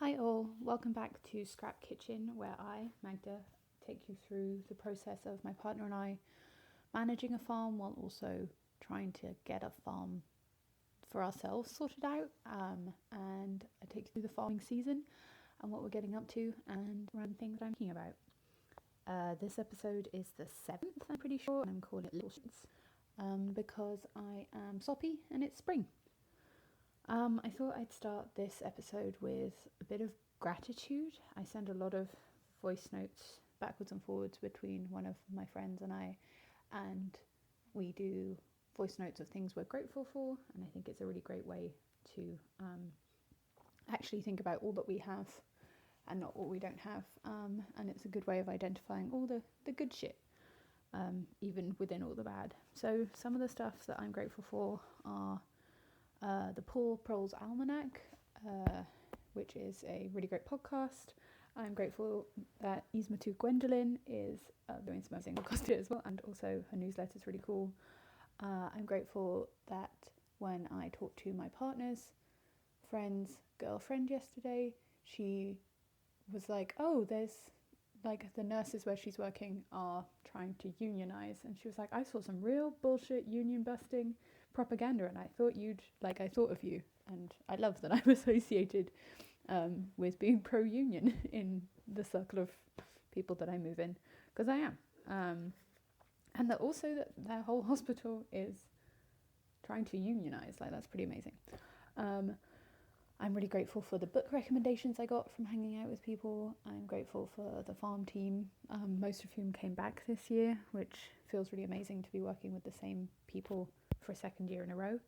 Hi all, welcome back to Scrap Kitchen, where I, Magda, take you through the process of my partner and I managing a farm while also trying to get a farm for ourselves sorted out, and I take you through the farming season and what we're getting up to and random things I'm thinking about. This episode is the 7th, I'm pretty sure, and I'm calling it Little Shoots because I am soppy and it's spring. I thought I'd start this episode with a bit of gratitude. I send a lot of voice notes backwards and forwards between one of my friends and I, and we do voice notes of things we're grateful for, and I think it's a really great way to actually think about all that we have and not what we don't have, and it's a good way of identifying all the good shit, even within all the bad. So some of the stuff that I'm grateful for are the Paul Proles Almanac, which is a really great podcast. I'm grateful that Ismatu Gwendolyn is doing some amazing podcast as well, and also her newsletter is really cool. I'm grateful that when I talked to my partner's friend's girlfriend yesterday, she was like, oh, there's like the nurses where she's working are trying to unionize, and she was like, I saw some real bullshit union busting propaganda and I thought of you, and I love that I'm associated with being pro-union in the circle of people that I move in, because I am, and that also that their whole hospital is trying to unionize. Like, that's pretty amazing. I'm really grateful for the book recommendations I got from hanging out with people. I'm grateful for the farm team, most of whom came back this year, which feels really amazing to be working with the same people for a second year in a row.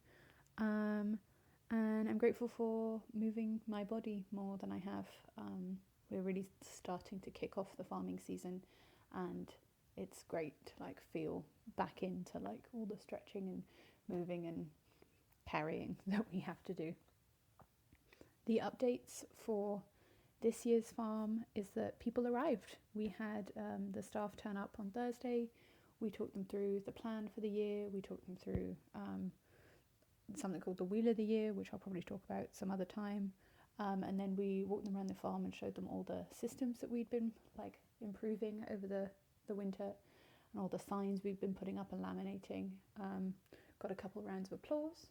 And I'm grateful for moving my body more than I have. We're really starting to kick off the farming season, and it's great to feel back into all the stretching and moving and carrying that we have to do. The updates for this year's farm is that people arrived. We had the staff turn up on Thursday. We talked them through the plan for the year. We talked them through something called the Wheel of the Year, which I'll probably talk about some other time. And then we walked them around the farm and showed them all the systems that we'd been improving over the winter, and all the signs we've been putting up and laminating. Got a couple rounds of applause.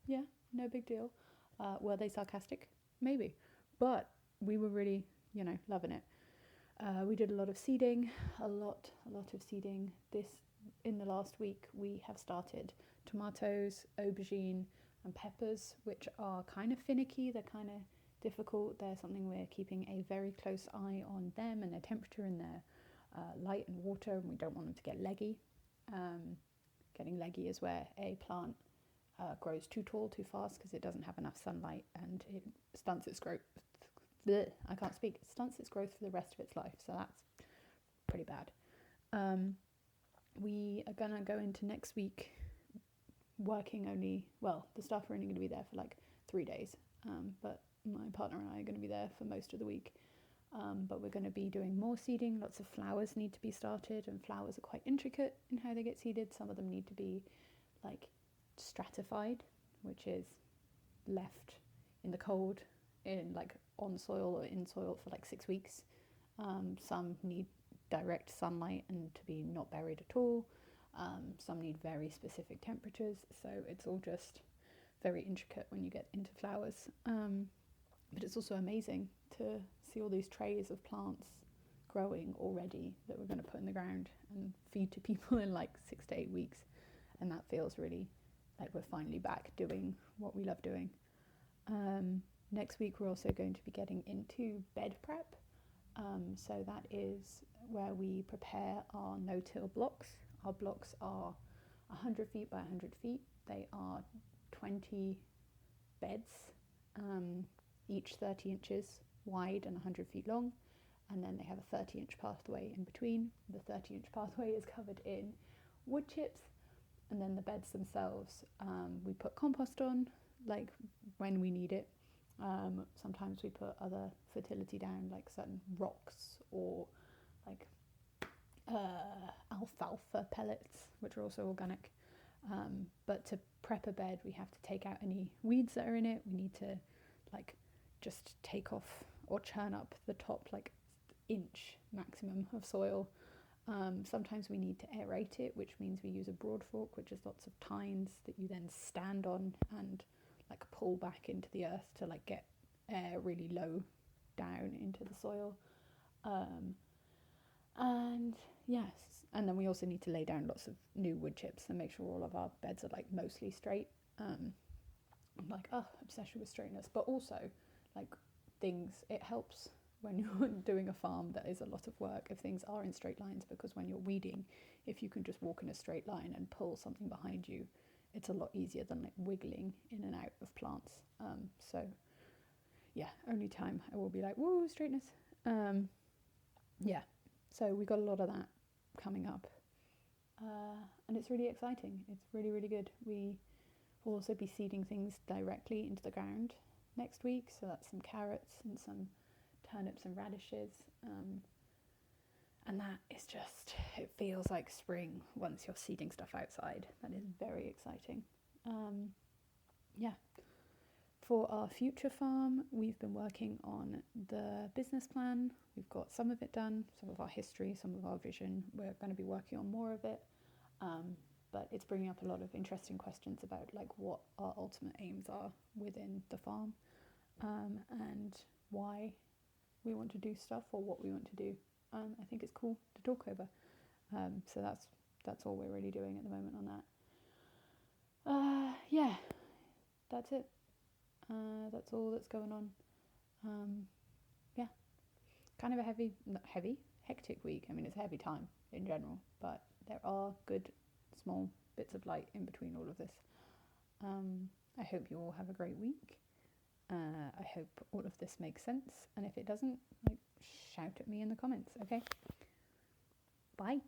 Yeah, no big deal. Were they sarcastic? Maybe. But we were really, loving it. We did a lot of seeding, a lot of seeding. In the last week, we have started tomatoes, aubergine, and peppers, which are kind of finicky. They're kind of difficult. They're something we're keeping a very close eye on them and their temperature and their light and water, and we don't want them to get leggy. Getting leggy is where a plant grows too tall too fast because it doesn't have enough sunlight, and it stunts its growth. I can't speak. It stunts its growth for the rest of its life, so that's pretty bad. We are gonna go into next week working the staff are only going to be there for 3 days, but my partner and I are going to be there for most of the week. But we're going to be doing more seeding. Lots of flowers need to be started, and flowers are quite intricate in how they get seeded. Some of them need to be stratified, which is left in the cold in on soil or in soil for 6 weeks. Some need direct sunlight and to be not buried at all. Some need very specific temperatures, so it's all just very intricate when you get into flowers. But it's also amazing to see all these trays of plants growing already that we're going to put in the ground and feed to people in 6 to 8 weeks, and that feels really like we're finally back doing what we love doing. Next week we're also going to be getting into bed prep, so that is where we prepare our no-till blocks. Our blocks are 100 feet by 100 feet. They are 20 beds, each 30 inches wide and 100 feet long, and then they have a 30-inch pathway in between. The 30-inch pathway is covered in wood chips, and then the beds themselves, we put compost on when we need it. Sometimes we put other fertility down, certain rocks or alfalfa pellets, which are also organic. But to prep a bed, we have to take out any weeds that are in it. We need to just take off or churn up the top like inch maximum of soil. Sometimes we need to aerate it, which means we use a broad fork, which is lots of tines that you then stand on and like pull back into the earth to like get air really low down into the soil. And yes, and then we also need to lay down lots of new wood chips and make sure all of our beds are like mostly straight. I'm like, obsession with straightness, but also like it helps when you're doing a farm that is a lot of work if things are in straight lines, because when you're weeding, if you can just walk in a straight line and pull something behind you, it's a lot easier than like wiggling in and out of plants. So yeah, only time I will be like, woo, straightness. Yeah, so we got a lot of that coming up, and it's really exciting. It's really, really good. We will also be seeding things directly into the ground next week, so that's some carrots and some turnips and radishes, and that is just, it feels like spring once you're seeding stuff outside. That is very exciting. Yeah. For our future farm, we've been working on the business plan. We've got some of it done, some of our history, some of our vision. We're going to be working on more of it, but it's bringing up a lot of interesting questions about like what our ultimate aims are within the farm, and why we want to do stuff or what we want to do. I think it's cool to talk over. So that's all we're really doing at the moment on that. Yeah, that's it. That's all that's going on. Yeah, kind of a hectic week. I mean, it's a heavy time in general, but there are good small bits of light in between all of this. I hope you all have a great week. I hope all of this makes sense, and if it doesn't, like, shout at me in the comments, okay? Bye.